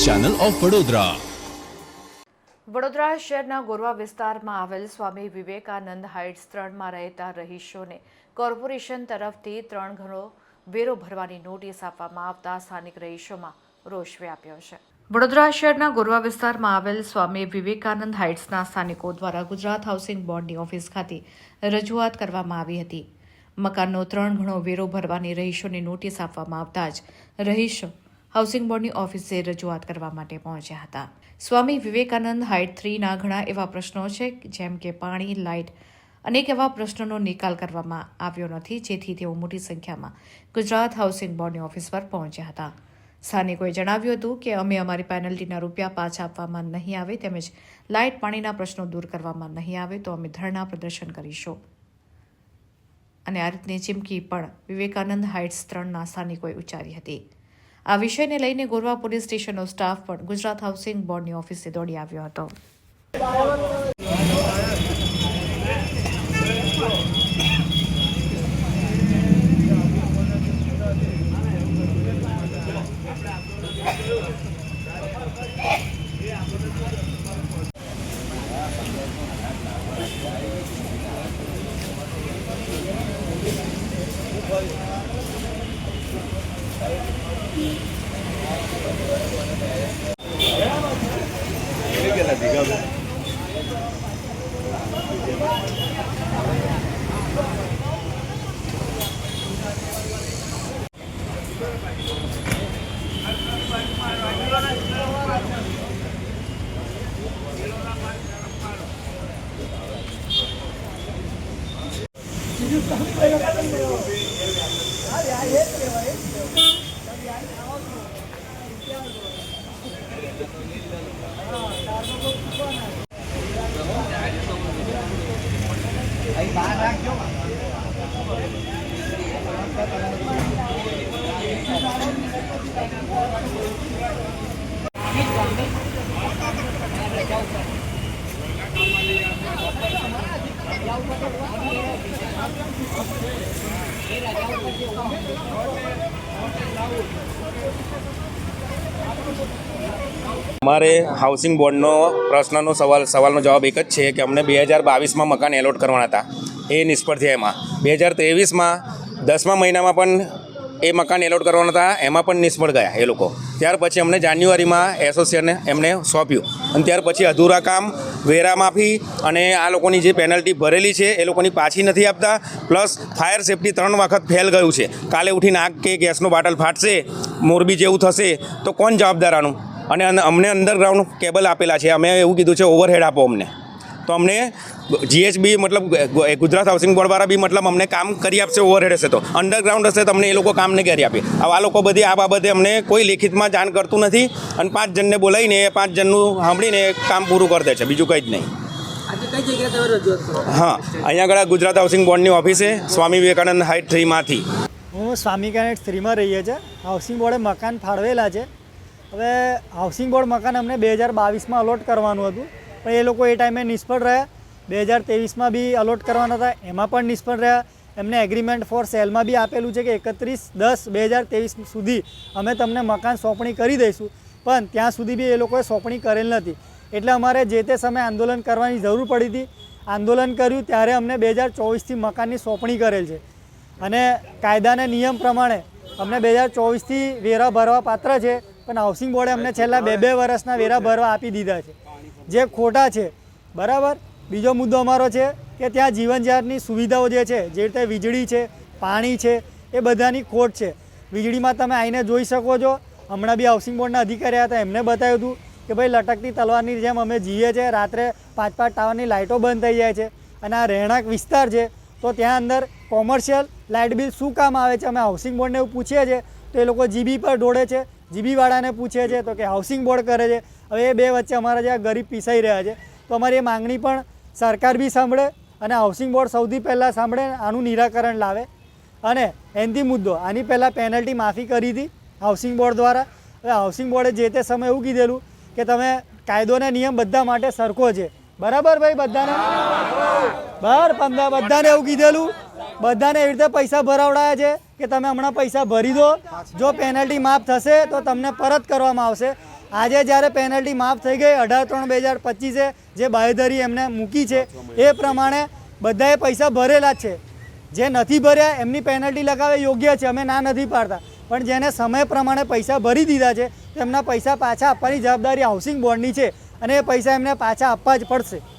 Channel of Vadodara. Vadodara શહેરના ગોરવા વિસ્તારમાં આવેલ સ્વામી વિવેકાનંદ હાઇટ્સ 3માં રહેતા રહીશોને કોર્પોરેશન તરફથી 3 ગણો વેરો ભરવાની નોટિસ આપવામાં આવતા સ્થાનિક રહીશોમાં રોષ વ્યાપ્યો છે। વડોદરા શહેરના ગોરવા વિસ્તારમાં આવેલ સ્વામી વિવેકાનંદ હાઇટ્સના સ્થાનિકો દ્વારા ગુજરાત હાઉસિંગ બોર્ડની ઓફિસ ખાતે રજૂઆત કરવામાં આવી હતી। મકાનનો 3 ગણો વેરો ભરવાની રહીશોને નોટિસ આપવામાં આવતા જ રહીશો હાઉસિંગ બોર્ડની ઓફિસે રજૂઆત કરવા માટે પહોંચ્યા હતા। સ્વામી વિવેકાનંદ હાઇટ 3ના ઘણા એવા પ્રશ્નો છે જેમ કે પાણી, લાઇટ, અનેક એવા પ્રશ્નોનો નિકાલ કરવામાં આવ્યો નથી, જેથી તેઓ મોટી સંખ્યામાં ગુજરાત હાઉસિંગ બોર્ડની ઓફિસ પર પહોંચ્યા હતા। સ્થાનિકોએ જણાવ્યું હતું કે અમે અમારી પેનલ્ટીના રૂપિયા પાછા આપવામાં નહીં આવે તેમજ લાઇટ, પાણીના પ્રશ્નો દૂર કરવામાં નહીં આવે તો અમે ધરણા પ્રદર્શન કરીશું અને આ રીતની ચીમકી પણ વિવેકાનંદ હાઇટ્સ 3ના સ્થાનિકોએ ઉચ્ચારી હતી। આ વિષયને લઈને ગોરવા પોલીસ સ્ટેશનનો સ્ટાફ પણ ગુજરાત હાઉસિંગ બોર્ડની ઓફિસે દોડી આવ્યો હતો। અમારે હાઉસિંગ બોર્ડનો પ્રશ્નનો સવાલનો જવાબ એક જ છે કે અમને 2022માં મકાન એલોટ કરવાના હતા, એ નિષ્ફળ થયા। એમાં 2023માં 10મા મહિનામાં પણ એ મકાન એલોટ કરવાના હતા, એમાં પણ નિષ્ફળ ગયા એ લોકો। ત્યાર પછી અમને જાન્યુઆરીમાં એસોસિએશને એમને સોંપ્યું અને ત્યાર પછી અધૂરા કામ, વેરા માફી અને આ લોકોની જે પેનલ્ટી ભરેલી છે એ લોકોની પાછી નથી આપતા, પ્લસ ફાયર સેફ્ટી 3 વખત ફેલ ગયું છે। કાલે ઉઠીને આગ કે ગેસનો બાટલ ફાટશે, મોરબી જેવું થશે તો કોણ જવાબદાર આનું? અને અમને અંડરગ્રાઉન્ડ કેબલ આપેલા છે, અમે એવું કીધું છે ઓવરહેડ આપો અમને, તો અમને જીએચબી મતલબ ગુજરાત હાઉસિંગ બોર્ડવાળા બી મતલબ અમને કામ કરી આપશે, ઓવરહેડ હશે તો। અંડરગ્રાઉન્ડ હશે તો અમને એ લોકો કામ નહીં કરી આપે। હવે આ લોકો બધી આ બાબતે અમને કોઈ લેખિતમાં જાણ કરતું નથી અને 5 જણને બોલાવીને 5 જણનું સાંભળીને કામ પૂરું કરી દે છે, બીજું કંઈ જ નહીં। હા, અહીંયા આગળ ગુજરાત હાઉસિંગ બોર્ડની ઓફિસે સ્વામી વિવેકાનંદ હાઇટ 3માંથી હું સ્વામી વિવેકાનંદ 3માં રહીએ છીએ। હાઉસિંગ બોર્ડે મકાન ફાળવેલા છે। હવે હાઉસિંગ બોર્ડ મકાન અમને 2022માં અલોટ કરવાનું હતું, પણ એ લોકો એ ટાઈમે નિષ્ફળ રહ્યા। 2023માં બી અલોટ કરવાના હતા, એમાં પણ નિષ્ફળ રહ્યા। એમને એગ્રીમેન્ટ ફોર સેલમાં બી આપેલું છે કે 31/10/2023 સુધી અમે તમને મકાન સોંપણી કરી દઈશું, પણ ત્યાં સુધી બી એ લોકોએ સોંપણી કરેલ નથી। એટલે અમારે જે તે સમયે આંદોલન કરવાની જરૂર પડી હતી। આંદોલન કર્યું ત્યારે અમને 2024થી મકાનની સોંપણી કરેલ છે અને કાયદાના નિયમ પ્રમાણે અમને 2024થી વેરા ભરવા પાત્ર છે, પણ હાઉસિંગ બોર્ડે અમને છેલ્લા 2 વર્ષના વેરા ભરવા આપી દીધા છે, જે ખોટા છે। બરાબર। બીજો મુદ્દો અમારો છે કે ત્યાં જીવન જરૂરિયાતની સુવિધાઓ જે છે, જે રીતે વીજળી છે, પાણી છે, એ બધાની ખોટ છે। વીજળીમાં તમે આવીને જોઈ શકો છો, હમણાં બી હાઉસિંગ બોર્ડના અધિકારી હતા, એમને બતાવ્યું હતું કે ભાઈ લટકતી તલવારની જેમ અમે જીએ છીએ, રાત્રે 5 ટાવરની લાઇટો બંધ થઈ જાય છે અને આ રહેણાંક વિસ્તાર છે, તો ત્યાં અંદર કોમર્શિયલ લાઇટ બિલ શું કામ આવે છે? અમે હાઉસિંગ બોર્ડને એવું પૂછીએ છીએ તો એ લોકો જીબી પર દોડે છે, જીબીવાળાને પૂછે છે તો કે હાઉસિંગ બોર્ડ કરે છે। હવે એ બે વચ્ચે અમારા જે ગરીબ પીસાઈ રહ્યા છે, તો અમારી એ માંગણી પણ સરકાર બી સાંભળે અને હાઉસિંગ બોર્ડ સૌથી પહેલાં સાંભળે, આનું નિરાકરણ લાવે। અને એનથી મુદ્દો, આની પહેલાં પેનલ્ટી માફી કરી હતી હાઉસિંગ બોર્ડ દ્વારા। હવે હાઉસિંગ બોર્ડે જે તે સમયે એવું કીધેલું કે તમે કાયદો અને નિયમ બધા માટે સરખો છે, બરાબર ભાઈ? બધાને બધાને એવું કીધેલું, બધાને એવી રીતે પૈસા ભરાવડાયા છે કે તમે હમણાં પૈસા ભરી દો, જો પેનલ્ટી માફ થશે તો તમને પરત કરવામાં આવશે. આજે જ્યારે પેનલ્ટી માફ થઈ ગઈ 18/3/2025 જે બાંયધરી એમને મૂકી છે એ પ્રમાણે બધાએ પૈસા ભરેલા જ છે. જે નથી ભર્યા એમની પેનલ્ટી લગાવે યોગ્ય છે, અમે ના નથી પાડતા, પણ જેને સમય પ્રમાણે પૈસા ભરી દીધા છે તેમના પૈસા પાછા આપવાની જવાબદારી હાઉસિંગ બોર્ડની છે અને એ પૈસા એમને પાછા આપવા જ પડશે.